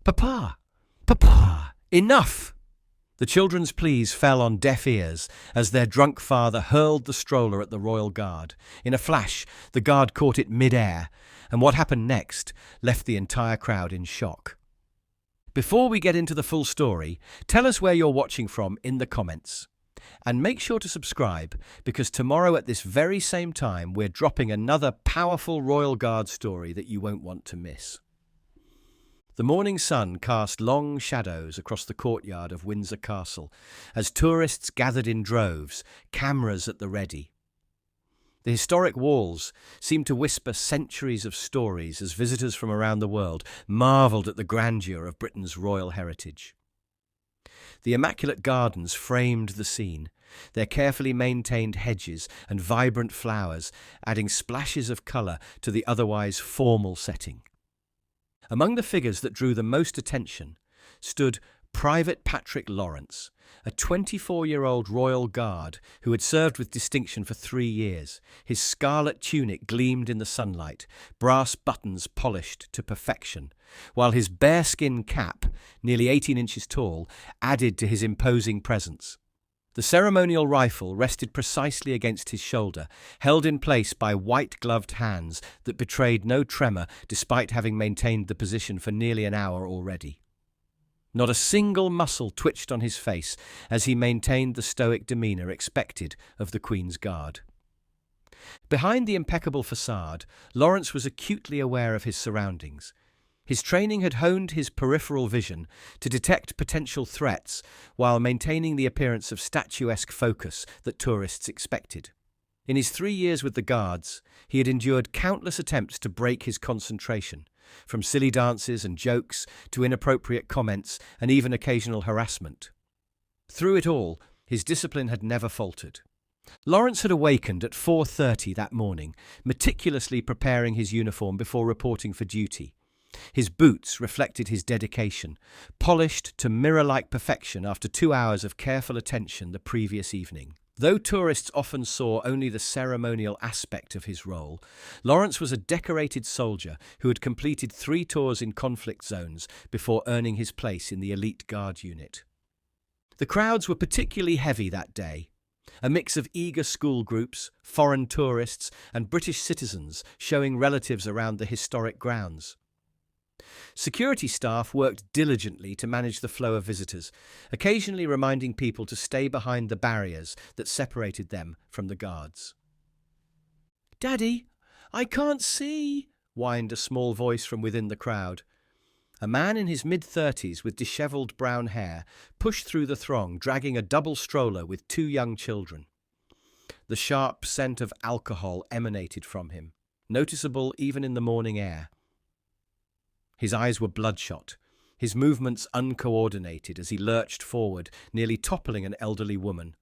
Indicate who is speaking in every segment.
Speaker 1: Papa! Papa! Enough! The children's pleas fell on deaf ears as their drunk father hurled the stroller at the royal guard. In a flash, the guard caught it mid-air, and what happened next left the entire crowd in shock. Before we get into the full story, tell us where you're watching from in the comments. And make sure to subscribe, because tomorrow at this very same time we're dropping another powerful Royal Guard story that you won't want to miss. The morning sun cast long shadows across the courtyard of Windsor Castle as tourists gathered in droves, cameras at the ready. The historic walls seemed to whisper centuries of stories as visitors from around the world marvelled at the grandeur of Britain's royal heritage. The immaculate gardens framed the scene, their carefully maintained hedges and vibrant flowers adding splashes of colour to the otherwise formal setting. Among the figures that drew the most attention stood Private Patrick Lawrence, a 24-year-old royal guard who had served with distinction for 3 years. His scarlet tunic gleamed in the sunlight, brass buttons polished to perfection, while his bearskin cap, nearly 18 inches tall, added to his imposing presence. The ceremonial rifle rested precisely against his shoulder, held in place by white-gloved hands that betrayed no tremor despite having maintained the position for nearly an hour already. Not a single muscle twitched on his face as he maintained the stoic demeanour expected of the Queen's Guard. Behind the impeccable facade, Lawrence was acutely aware of his surroundings. His training had honed his peripheral vision to detect potential threats while maintaining the appearance of statuesque focus that tourists expected. In his 3 years with the Guards, he had endured countless attempts to break his concentration, from silly dances and jokes to inappropriate comments and even occasional harassment. Through it all, his discipline had never faltered. Lawrence had awakened at 4:30 that morning, meticulously preparing his uniform before reporting for duty. His boots reflected his dedication, polished to mirror-like perfection after 2 hours of careful attention the previous evening. Though tourists often saw only the ceremonial aspect of his role, Lawrence was a decorated soldier who had completed 3 tours in conflict zones before earning his place in the elite guard unit. The crowds were particularly heavy that day. A mix of eager school groups, foreign tourists, and British citizens showing relatives around the historic grounds. Security staff worked diligently to manage the flow of visitors, occasionally reminding people to stay behind the barriers that separated them from the guards. "Daddy, I can't see," whined a small voice from within the crowd. A man in his mid-30s with dishevelled brown hair pushed through the throng, dragging a double stroller with 2 young children. The sharp scent of alcohol emanated from him, noticeable even in the morning air. His eyes were bloodshot, his movements uncoordinated as he lurched forward, nearly toppling an elderly woman.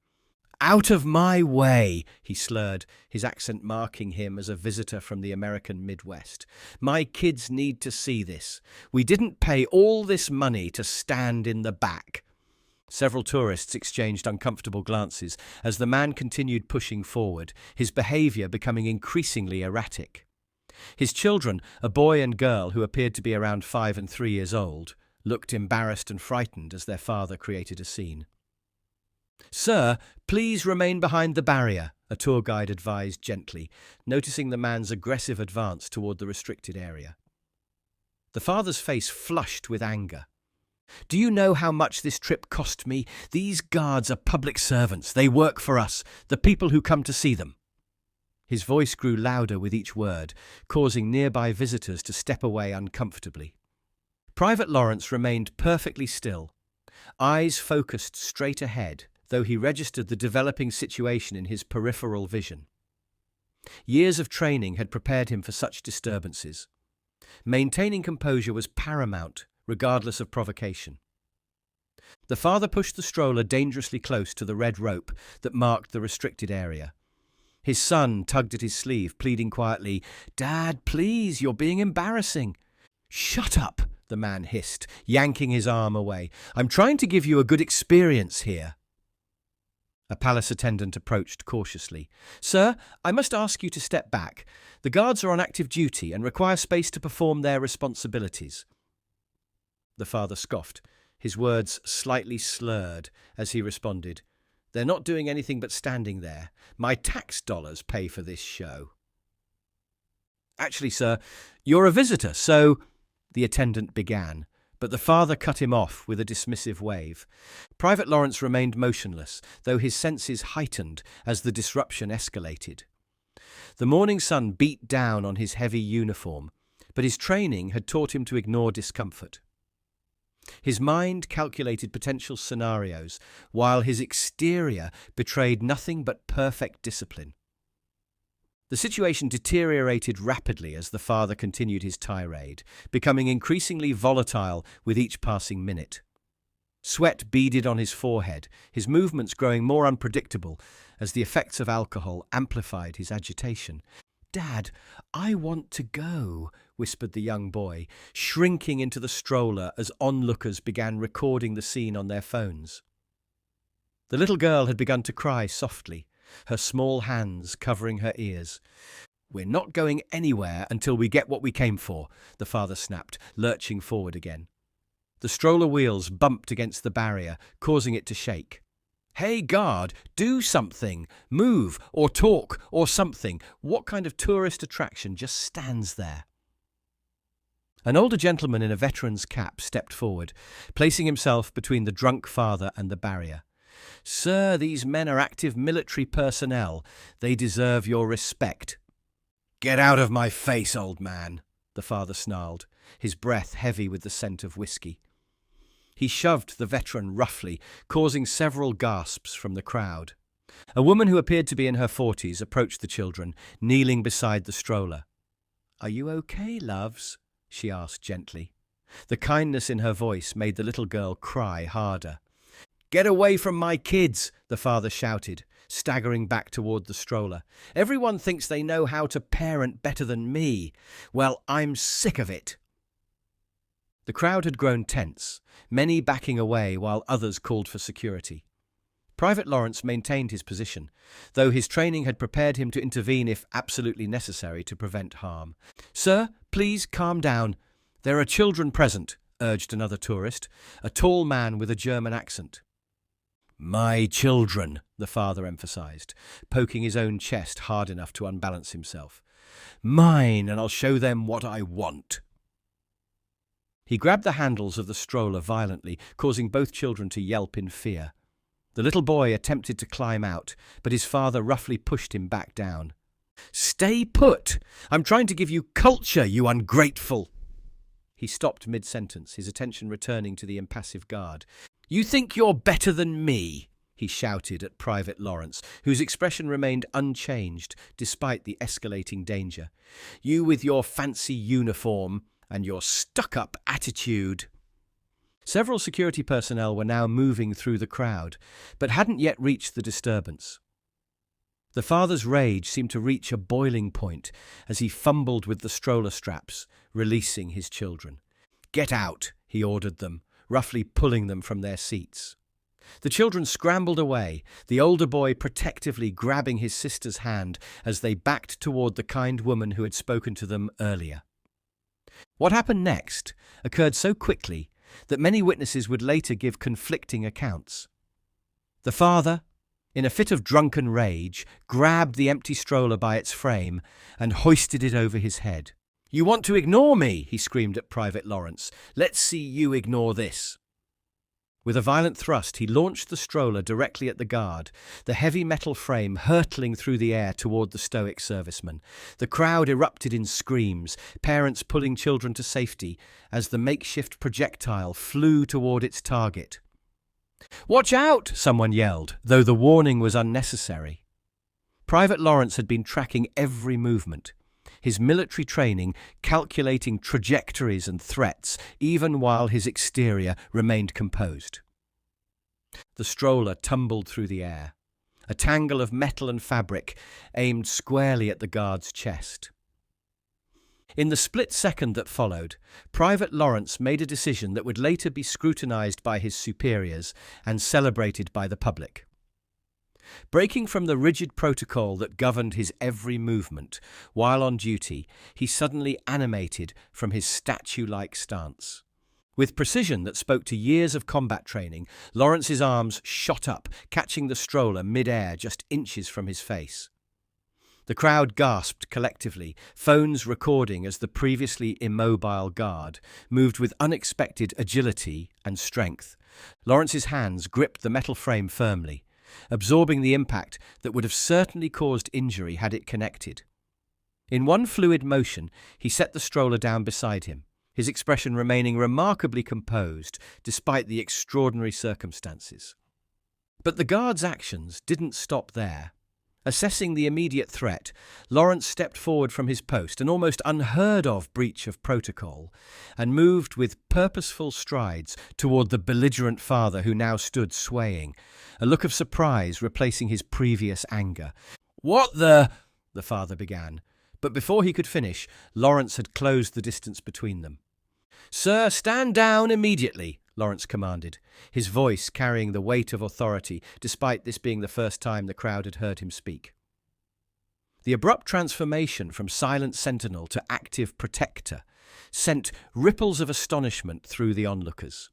Speaker 1: "Out of my way," he slurred, his accent marking him as a visitor from the American Midwest. "My kids need to see this. We didn't pay all this money to stand in the back." Several tourists exchanged uncomfortable glances as the man continued pushing forward, his behaviour becoming increasingly erratic. His children, a boy and girl who appeared to be around 5 and 3 years old, looked embarrassed and frightened as their father created a scene. "Sir, please remain behind the barrier," a tour guide advised gently, noticing the man's aggressive advance toward the restricted area. The father's face flushed with anger. "Do you know how much this trip cost me? These guards are public servants. They work for us, the people who come to see them." His voice grew louder with each word, causing nearby visitors to step away uncomfortably. Private Lawrence remained perfectly still, eyes focused straight ahead, though he registered the developing situation in his peripheral vision. Years of training had prepared him for such disturbances. Maintaining composure was paramount, regardless of provocation. The father pushed the stroller dangerously close to the red rope that marked the restricted area. His son tugged at his sleeve, pleading quietly, "Dad, please, you're being embarrassing." "Shut up," the man hissed, yanking his arm away. "I'm trying to give you a good experience here." A palace attendant approached cautiously. "Sir, I must ask you to step back. The guards are on active duty and require space to perform their responsibilities." the father scoffed, his words slightly slurred as he responded. They're not doing anything but standing there. My tax dollars pay for this show. Actually, sir, you're a visitor, so... The attendant began, but the father cut him off with a dismissive wave. Private Lawrence remained motionless, though his senses heightened as the disruption escalated. The morning sun beat down on his heavy uniform, but his training had taught him to ignore discomfort. His mind calculated potential scenarios, while his exterior betrayed nothing but perfect discipline. The situation deteriorated rapidly as the father continued his tirade, becoming increasingly volatile with each passing minute. Sweat beaded on his forehead, his movements growing more unpredictable as the effects of alcohol amplified his agitation. "Dad, I want to go," whispered the young boy, shrinking into the stroller as onlookers began recording the scene on their phones. The little girl had begun to cry softly, her small hands covering her ears. "We're not going anywhere until we get what we came for," the father snapped, lurching forward again. The stroller wheels bumped against the barrier, causing it to shake. "Hey, guard, do something! Move, or talk, or something! What kind of tourist attraction just stands there?" An older gentleman in a veteran's cap stepped forward, placing himself between the drunk father and the barrier. "Sir, these men are active military personnel. They deserve your respect." "Get out of my face, old man," the father snarled, his breath heavy with the scent of whiskey. He shoved the veteran roughly, causing several gasps from the crowd. A woman who appeared to be in her 40s approached the children, kneeling beside the stroller. "Are you okay, loves?" she asked gently. The kindness in her voice made the little girl cry harder. "Get away from my kids!" the father shouted, staggering back toward the stroller. "Everyone thinks they know how to parent better than me. Well, I'm sick of it." The crowd had grown tense, many backing away while others called for security. Private Lawrence maintained his position, though his training had prepared him to intervene if absolutely necessary to prevent harm. "Sir, please calm down. There are children present," urged another tourist, a tall man with a German accent. "My children," the father emphasized, poking his own chest hard enough to unbalance himself. "Mine, and I'll show them what I want." He grabbed the handles of the stroller violently, causing both children to yelp in fear. The little boy attempted to climb out, but his father roughly pushed him back down. "Stay put! I'm trying to give you culture, you ungrateful!" He stopped mid-sentence, his attention returning to the impassive guard. "You think you're better than me?" he shouted at Private Lawrence, whose expression remained unchanged despite the escalating danger. "You with your fancy uniform and your stuck-up attitude." Several security personnel were now moving through the crowd, but hadn't yet reached the disturbance. The father's rage seemed to reach a boiling point as he fumbled with the stroller straps, releasing his children. "Get out," he ordered them, roughly pulling them from their seats. The children scrambled away, the older boy protectively grabbing his sister's hand as they backed toward the kind woman who had spoken to them earlier. What happened next occurred so quickly that many witnesses would later give conflicting accounts. The father, in a fit of drunken rage, grabbed the empty stroller by its frame and hoisted it over his head. "You want to ignore me?" he screamed at Private Lawrence. "Let's see you ignore this." With a violent thrust, he launched the stroller directly at the guard, the heavy metal frame hurtling through the air toward the stoic serviceman. The crowd erupted in screams, parents pulling children to safety as the makeshift projectile flew toward its target. "Watch out!" someone yelled, though the warning was unnecessary. Private Lawrence had been tracking every movement, his military training calculating trajectories and threats, even while his exterior remained composed. The stroller tumbled through the air, a tangle of metal and fabric aimed squarely at the guard's chest. In the split second that followed, Private Lawrence made a decision that would later be scrutinized by his superiors and celebrated by the public. Breaking from the rigid protocol that governed his every movement, while on duty, he suddenly animated from his statue-like stance. With precision that spoke to years of combat training, Lawrence's arms shot up, catching the stroller mid-air just inches from his face. The crowd gasped collectively, phones recording as the previously immobile guard moved with unexpected agility and strength. Lawrence's hands gripped the metal frame firmly, absorbing the impact that would have certainly caused injury had it connected. In one fluid motion, he set the stroller down beside him, his expression remaining remarkably composed despite the extraordinary circumstances. But the guard's actions didn't stop there. Assessing the immediate threat, Lawrence stepped forward from his post, an almost unheard-of breach of protocol, and moved with purposeful strides toward the belligerent father who now stood swaying, a look of surprise replacing his previous anger. "What the—" the father began, but before he could finish, Lawrence had closed the distance between them. "Sir, stand down immediately," Lawrence commanded, his voice carrying the weight of authority, despite this being the first time the crowd had heard him speak. The abrupt transformation from silent sentinel to active protector sent ripples of astonishment through the onlookers.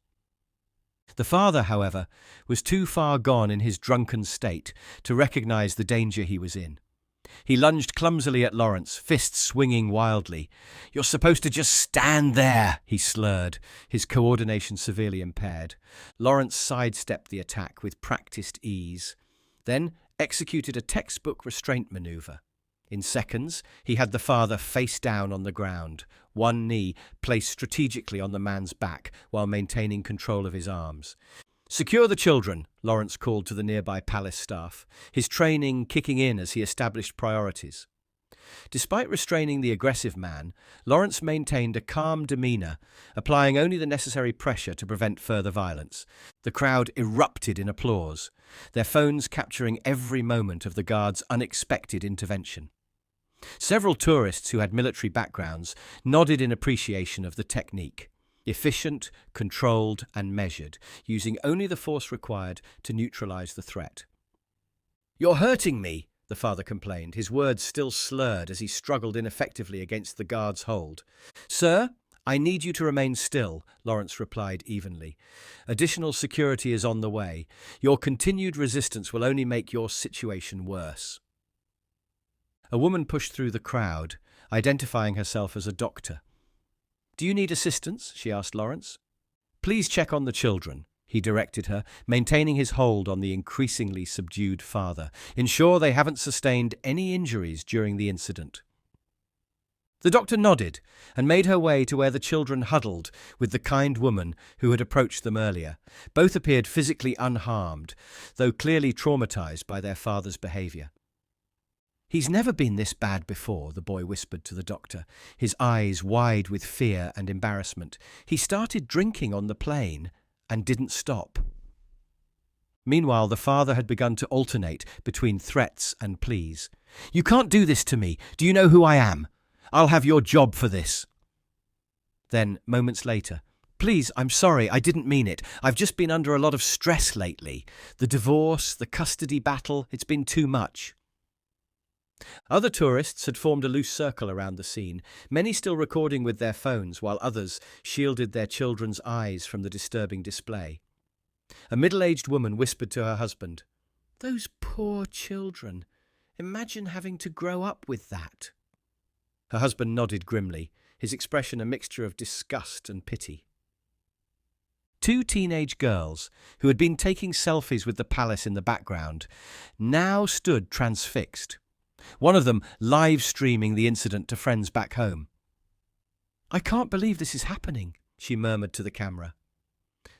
Speaker 1: The father, however, was too far gone in his drunken state to recognize the danger he was in. He lunged clumsily at Lawrence, fists swinging wildly. "You're supposed to just stand there," he slurred, his coordination severely impaired. Lawrence sidestepped the attack with practiced ease, then executed a textbook restraint maneuver. In seconds, he had the father face down on the ground, one knee placed strategically on the man's back while maintaining control of his arms. "Secure the children," Lawrence called to the nearby palace staff, his training kicking in as he established priorities. Despite restraining the aggressive man, Lawrence maintained a calm demeanor, applying only the necessary pressure to prevent further violence. The crowd erupted in applause, their phones capturing every moment of the guard's unexpected intervention. Several tourists who had military backgrounds nodded in appreciation of the technique. Efficient, controlled, and measured, using only the force required to neutralize the threat. "You're hurting me," the father complained, his words still slurred as he struggled ineffectively against the guard's hold. "Sir, I need you to remain still," Lawrence replied evenly. "Additional security is on the way. Your continued resistance will only make your situation worse." A woman pushed through the crowd, identifying herself as a doctor. "Do you need assistance?" she asked Lawrence. "Please check on the children," he directed her, maintaining his hold on the increasingly subdued father. "Ensure they haven't sustained any injuries during the incident." The doctor nodded and made her way to where the children huddled with the kind woman who had approached them earlier. Both appeared physically unharmed, though clearly traumatized by their father's behavior. "He's never been this bad before," the boy whispered to the doctor, his eyes wide with fear and embarrassment. "He started drinking on the plane and didn't stop." Meanwhile, the father had begun to alternate between threats and pleas. "You can't do this to me. Do you know who I am? I'll have your job for this." Then, moments later, "Please, I'm sorry, I didn't mean it. I've just been under a lot of stress lately. The divorce, the custody battle, it's been too much." Other tourists had formed a loose circle around the scene, many still recording with their phones while others shielded their children's eyes from the disturbing display. A middle-aged woman whispered to her husband, "Those poor children. Imagine having to grow up with that." Her husband nodded grimly, his expression a mixture of disgust and pity. Two teenage girls, who had been taking selfies with the palace in the background, now stood transfixed, one of them live-streaming the incident to friends back home. "I can't believe this is happening," she murmured to the camera.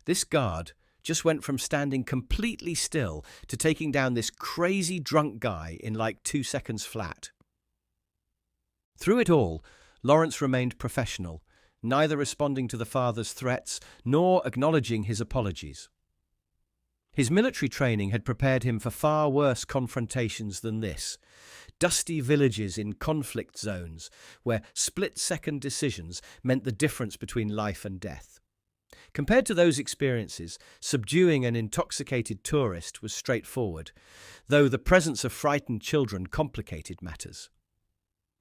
Speaker 1: This guard just went from standing completely still to taking down this crazy drunk guy in like 2 seconds flat. Through it all, Lawrence remained professional, neither responding to the father's threats nor acknowledging his apologies. His military training had prepared him for far worse confrontations than this. Dusty villages in conflict zones where split-second decisions meant the difference between life and death. Compared to those experiences, subduing an intoxicated tourist was straightforward, though the presence of frightened children complicated matters.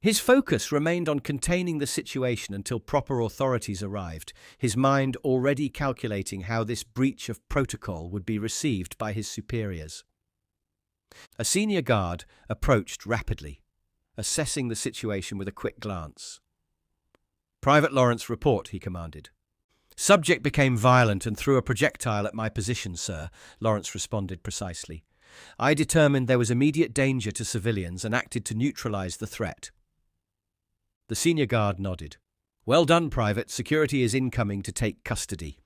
Speaker 1: His focus remained on containing the situation until proper authorities arrived, his mind already calculating how this breach of protocol would be received by his superiors. A senior guard approached rapidly, assessing the situation with a quick glance. "Private Lawrence, report," he commanded. "Subject became violent and threw a projectile at my position, sir," Lawrence responded precisely. "I determined there was immediate danger to civilians and acted to neutralize the threat." The senior guard nodded. "Well done, Private. Security is incoming to take custody."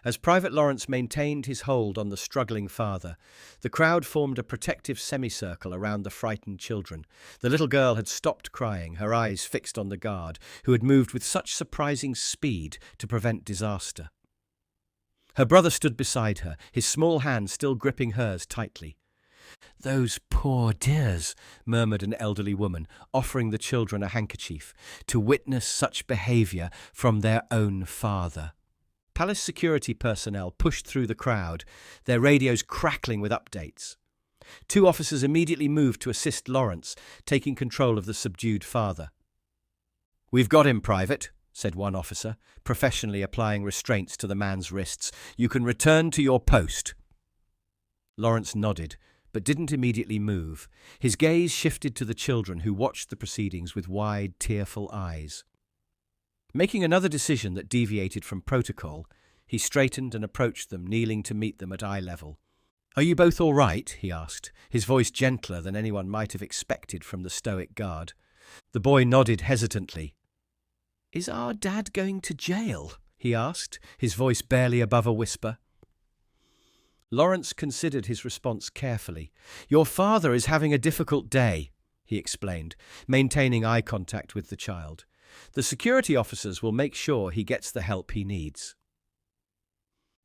Speaker 1: As Private Lawrence maintained his hold on the struggling father, the crowd formed a protective semicircle around the frightened children. The little girl had stopped crying, her eyes fixed on the guard, who had moved with such surprising speed to prevent disaster. Her brother stood beside her, his small hand still gripping hers tightly. "Those poor dears," murmured an elderly woman, offering the children a handkerchief, "to witness such behaviour from their own father." Palace security personnel pushed through the crowd, their radios crackling with updates. 2 officers immediately moved to assist Lawrence, taking control of the subdued father. "We've got him, Private," said one officer, professionally applying restraints to the man's wrists. "You can return to your post." Lawrence nodded, but didn't immediately move. His gaze shifted to the children, who watched the proceedings with wide, tearful eyes. Making another decision that deviated from protocol, he straightened and approached them, kneeling to meet them at eye level. "Are you both all right?" he asked, his voice gentler than anyone might have expected from the stoic guard. The boy nodded hesitantly. "Is our dad going to jail?" he asked, his voice barely above a whisper. Lawrence considered his response carefully. "Your father is having a difficult day," he explained, maintaining eye contact with the child. "The security officers will make sure he gets the help he needs."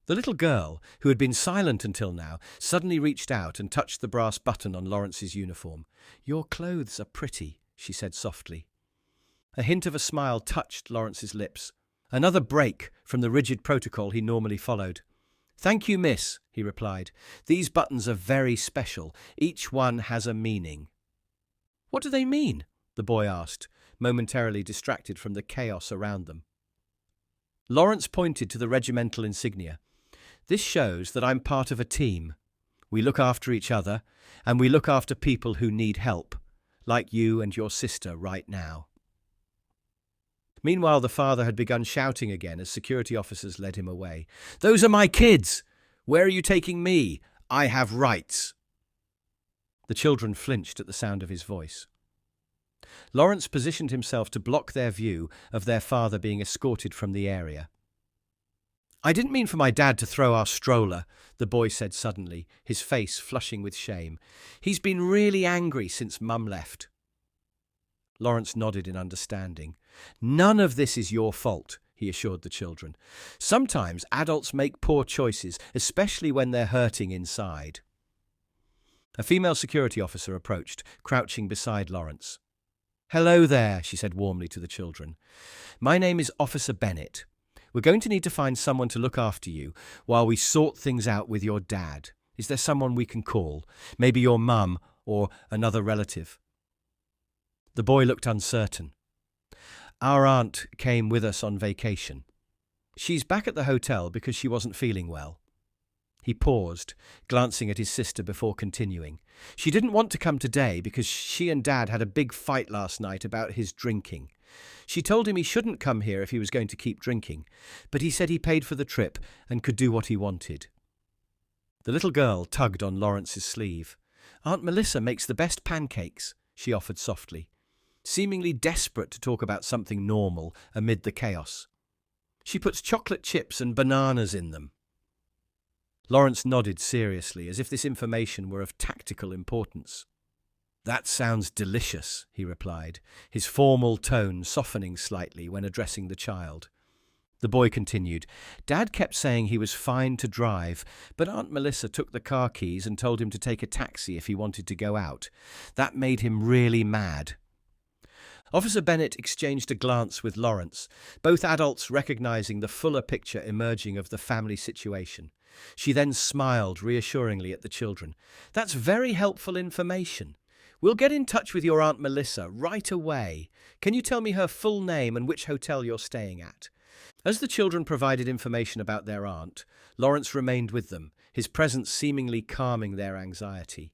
Speaker 1: The little girl, who had been silent until now, suddenly reached out and touched the brass button on Lawrence's uniform. "Your clothes are pretty," she said softly. A hint of a smile touched Lawrence's lips. Another break from the rigid protocol he normally followed. "Thank you, miss," he replied. "These buttons are very special. Each one has a meaning." "What do they mean?" the boy asked, momentarily distracted from the chaos around them. Lawrence pointed to the regimental insignia. "This shows that I'm part of a team. We look after each other, and we look after people who need help, like you and your sister right now." Meanwhile, the father had begun shouting again as security officers led him away. "Those are my kids! Where are you taking me? I have rights!" The children flinched at the sound of his voice. Lawrence positioned himself to block their view of their father being escorted from the area. "I didn't mean for my dad to throw our stroller," the boy said suddenly, his face flushing with shame. "He's been really angry since Mum left." Lawrence nodded in understanding. "None of this is your fault," he assured the children. "Sometimes adults make poor choices, especially when they're hurting inside." A female security officer approached, crouching beside Lawrence. "Hello there," she said warmly to the children. "My name is Officer Bennett. We're going to need to find someone to look after you while we sort things out with your dad. Is there someone we can call? Maybe your mum or another relative?" The boy looked uncertain. "Our aunt came with us on vacation. She's back at the hotel because she wasn't feeling well." He paused, glancing at his sister before continuing. "She didn't want to come today because she and Dad had a big fight last night about his drinking. She told him he shouldn't come here if he was going to keep drinking, but he said he paid for the trip and could do what he wanted." The little girl tugged on Lawrence's sleeve. "Aunt Melissa makes the best pancakes," she offered softly, seemingly desperate to talk about something normal amid the chaos. "She puts chocolate chips and bananas in them." Lawrence nodded seriously, as if this information were of tactical importance. "That sounds delicious," he replied, his formal tone softening slightly when addressing the child. The boy continued. "Dad kept saying he was fine to drive, but Aunt Melissa took the car keys and told him to take a taxi if he wanted to go out. That made him really mad." Officer Bennett exchanged a glance with Lawrence, both adults recognizing the fuller picture emerging of the family situation. She then smiled reassuringly at the children. "That's very helpful information. We'll get in touch with your Aunt Melissa right away. Can you tell me her full name and which hotel you're staying at?" As the children provided information about their aunt, Lawrence remained with them, his presence seemingly calming their anxiety.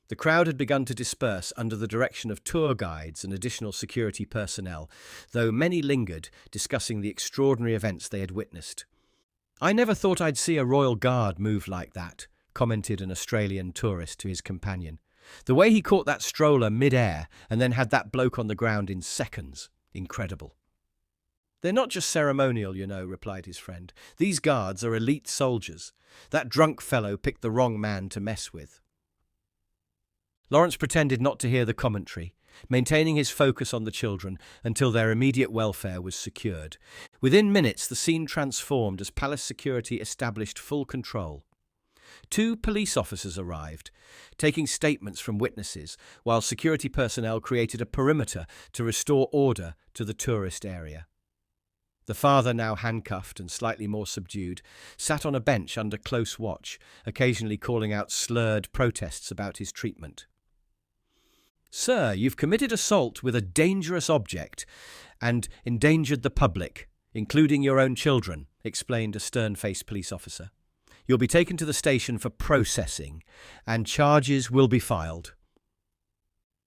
Speaker 1: The crowd had begun to disperse under the direction of tour guides and additional security personnel, though many lingered, discussing the extraordinary events they had witnessed. "I never thought I'd see a royal guard move like that," commented an Australian tourist to his companion. "The way he caught that stroller mid-air and then had that bloke on the ground in seconds. Incredible." "They're not just ceremonial, you know," replied his friend. "These guards are elite soldiers. That drunk fellow picked the wrong man to mess with." Lawrence pretended not to hear the commentary, maintaining his focus on the children until their immediate welfare was secured. Within minutes, the scene transformed as palace security established full control. 2 police officers arrived, taking statements from witnesses, while security personnel created a perimeter to restore order to the tourist area. The father, now handcuffed and slightly more subdued, sat on a bench under close watch, occasionally calling out slurred protests about his treatment. "Sir, you've committed assault with a dangerous object and endangered the public, including your own children," explained a stern-faced police officer. "You'll be taken to the station for processing, and charges will be filed."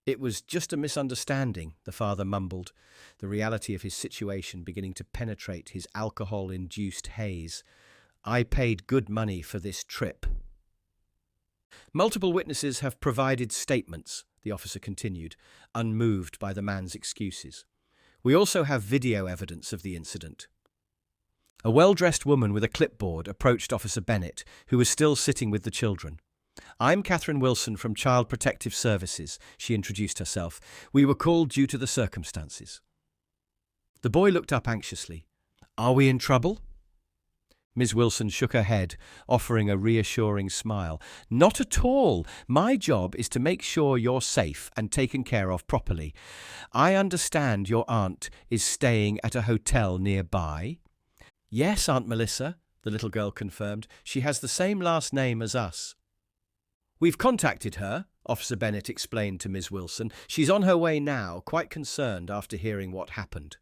Speaker 1: "It was just a misunderstanding," the father mumbled, the reality of his situation beginning to penetrate his alcohol-induced haze. "I paid good money for this trip." "Multiple witnesses have provided statements," the officer continued, unmoved by the man's excuses. "We also have video evidence of the incident." A well-dressed woman with a clipboard approached Officer Bennett, who was still sitting with the children. "I'm Catherine Wilson from Child Protective Services," she introduced herself. "We were called due to the circumstances." The boy looked up anxiously. "Are we in trouble?" Ms. Wilson shook her head, offering a reassuring smile. "Not at all. My job is to make sure you're safe and taken care of properly. I understand your aunt is staying at a hotel nearby." "Yes, Aunt Melissa," the little girl confirmed. "She has the same last name as us." "We've contacted her," Officer Bennett explained to Ms. Wilson. "She's on her way now, quite concerned after hearing what happened."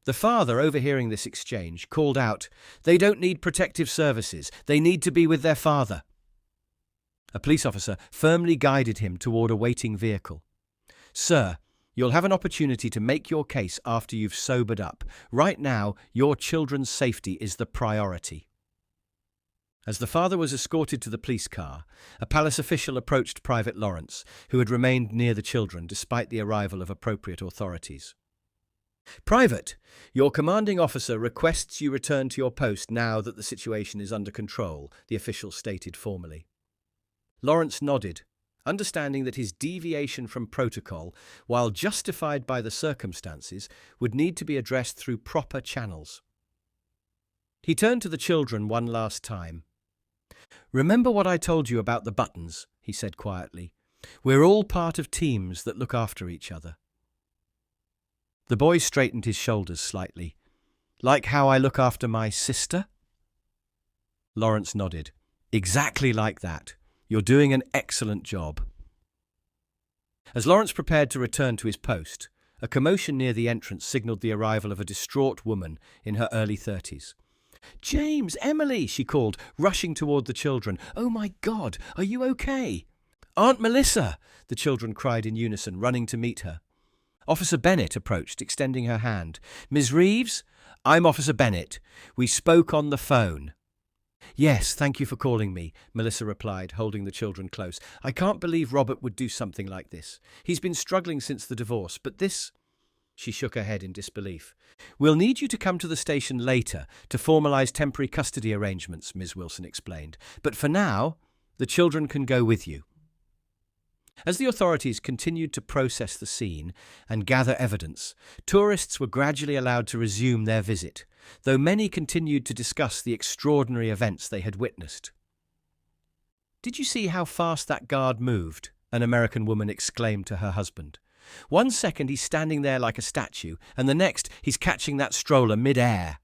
Speaker 1: The father, overhearing this exchange, called out, "They don't need protective services. They need to be with their father." A police officer firmly guided him toward a waiting vehicle. "Sir, you'll have an opportunity to make your case after you've sobered up. Right now, your children's safety is the priority." As the father was escorted to the police car, a palace official approached Private Lawrence, who had remained near the children despite the arrival of appropriate authorities. "Private, your commanding officer requests you return to your post now that the situation is under control," the official stated formally. Lawrence nodded, understanding that his deviation from protocol, while justified by the circumstances, would need to be addressed through proper channels. He turned to the children one last time. "Remember what I told you about the buttons," he said quietly. "We're all part of teams that look after each other." The boy straightened his shoulders slightly. "Like how I look after my sister?" Lawrence nodded. "Exactly like that. You're doing an excellent job." As Lawrence prepared to return to his post, a commotion near the entrance signaled the arrival of a distraught woman in her early 30s. "James, Emily," she called, rushing toward the children. "Oh my God, are you okay?" "Aunt Melissa," the children cried in unison, running to meet her. Officer Bennett approached, extending her hand. "Ms. Reeves, I'm Officer Bennett. We spoke on the phone." "Yes, thank you for calling me," Melissa replied, holding the children close. "I can't believe Robert would do something like this. He's been struggling since the divorce, but this—" She shook her head in disbelief. "We'll need you to come to the station later to formalize temporary custody arrangements," Ms. Wilson explained. "But for now, the children can go with you." As the authorities continued to process the scene and gather evidence, tourists were gradually allowed to resume their visit, though many continued to discuss the extraordinary events they had witnessed. "Did you see how fast that guard moved?" an American woman exclaimed to her husband. "One second he's standing there like a statue, and the next he's catching that stroller mid-air."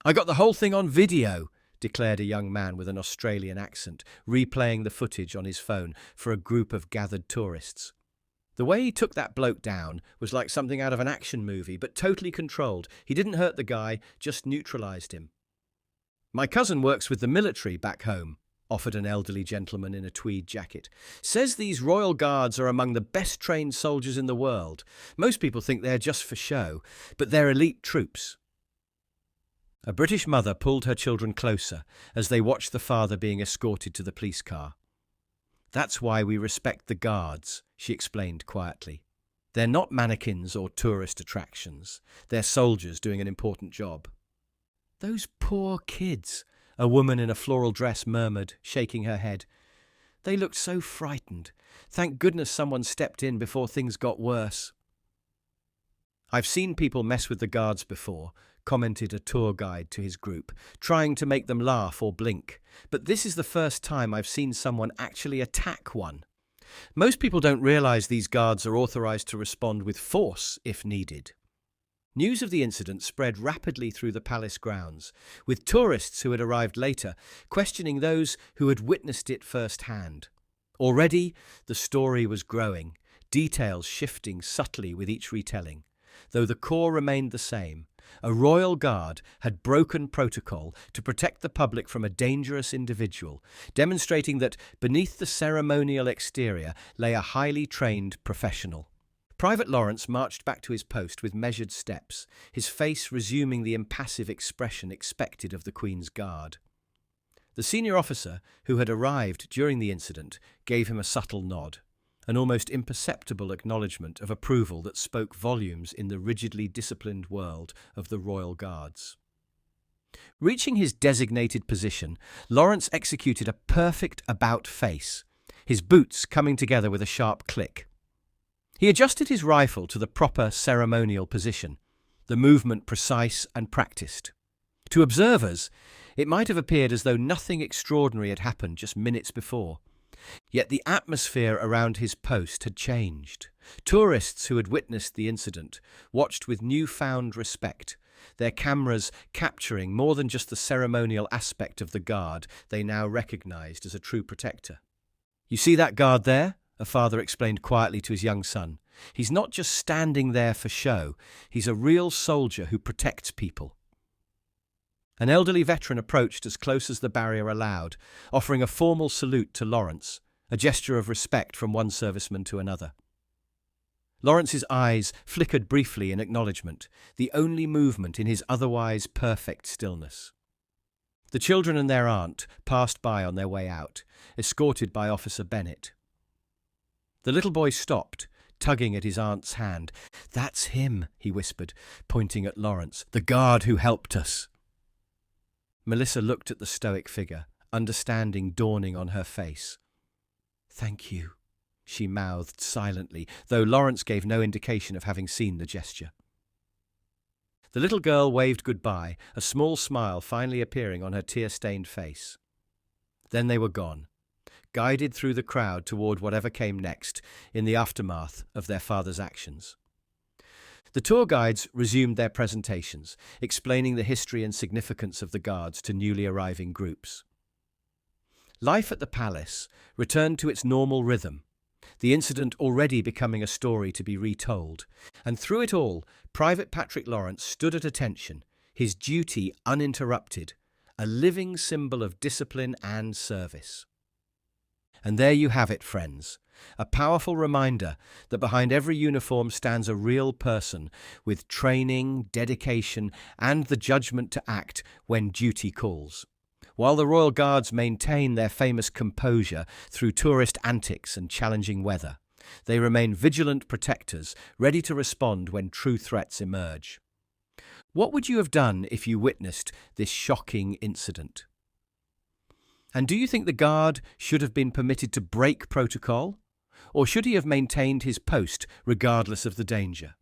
Speaker 1: "I got the whole thing on video," declared a young man with an Australian accent, replaying the footage on his phone for a group of gathered tourists. The way he took that bloke down was like something out of an action movie, but totally controlled. He didn't hurt the guy, just neutralized him. My cousin works with the military back home, offered an elderly gentleman in a tweed jacket. Says these Royal Guards are among the best trained soldiers in the world. Most people think they're just for show, but they're elite troops. A British mother pulled her children closer as they watched the father being escorted to the police car. That's why we respect the Guards, she explained quietly. They're not mannequins or tourist attractions. They're soldiers doing an important job. Those poor kids, a woman in a floral dress murmured, shaking her head. They looked so frightened. Thank goodness someone stepped in before things got worse. I've seen people mess with the Guards before, commented a tour guide to his group, trying to make them laugh or blink. But this is the first time I've seen someone actually attack one. Most people don't realise these Guards are authorised to respond with force if needed. News of the incident spread rapidly through the palace grounds, with tourists who had arrived later questioning those who had witnessed it firsthand. Already, the story was growing, details shifting subtly with each retelling. Though the core remained the same, a royal guard had broken protocol to protect the public from a dangerous individual, demonstrating that beneath the ceremonial exterior lay a highly trained professional. Private Lawrence marched back to his post with measured steps, his face resuming the impassive expression expected of the Queen's Guard. The senior officer, who had arrived during the incident, gave him a subtle nod, an almost imperceptible acknowledgement of approval that spoke volumes in the rigidly disciplined world of the Royal Guards. Reaching his designated position, Lawrence executed a perfect about-face, his boots coming together with a sharp click. He adjusted his rifle to the proper ceremonial position, the movement precise and practiced. To observers, it might have appeared as though nothing extraordinary had happened just minutes before. Yet the atmosphere around his post had changed. Tourists who had witnessed the incident watched with newfound respect, their cameras capturing more than just the ceremonial aspect of the guard they now recognized as a true protector. "You see that guard there?" a father explained quietly to his young son. "He's not just standing there for show. He's a real soldier who protects people." An elderly veteran approached as close as the barrier allowed, offering a formal salute to Lawrence, a gesture of respect from one serviceman to another. Lawrence's eyes flickered briefly in acknowledgement, the only movement in his otherwise perfect stillness. The children and their aunt passed by on their way out, escorted by Officer Bennett. The little boy stopped, tugging at his aunt's hand. "That's him," he whispered, pointing at Lawrence, "the guard who helped us." Melissa looked at the stoic figure, understanding dawning on her face. "Thank you," she mouthed silently, though Lawrence gave no indication of having seen the gesture. The little girl waved goodbye, a small smile finally appearing on her tear-stained face. Then they were gone, guided through the crowd toward whatever came next in the aftermath of their father's actions. The tour guides resumed their presentations, explaining the history and significance of the Guards to newly arriving groups. Life at the palace returned to its normal rhythm, the incident already becoming a story to be retold, and through it all, Private Patrick Lawrence stood at attention, his duty uninterrupted, a living symbol of discipline and service. And there you have it, friends, a powerful reminder that behind every uniform stands a real person with training, dedication, and the judgment to act when duty calls. While the Royal Guards maintain their famous composure through tourist antics and challenging weather, they remain vigilant protectors, ready to respond when true threats emerge. What would you have done if you witnessed this shocking incident? And do you think the guard should have been permitted to break protocol? Or should he have maintained his post regardless of the danger?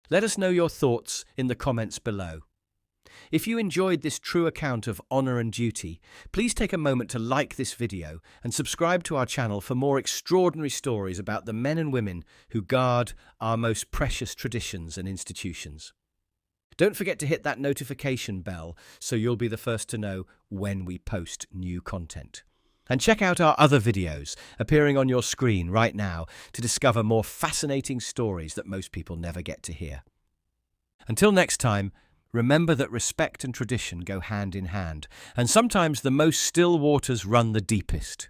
Speaker 1: Let us know your thoughts in the comments below. If you enjoyed this true account of honour and duty, please take a moment to like this video and subscribe to our channel for more extraordinary stories about the men and women who guard our most precious traditions and institutions. Don't forget to hit that notification bell so you'll be the first to know when we post new content. And check out our other videos appearing on your screen right now to discover more fascinating stories that most people never get to hear. Until next time, remember that respect and tradition go hand in hand, and sometimes the most still waters run the deepest.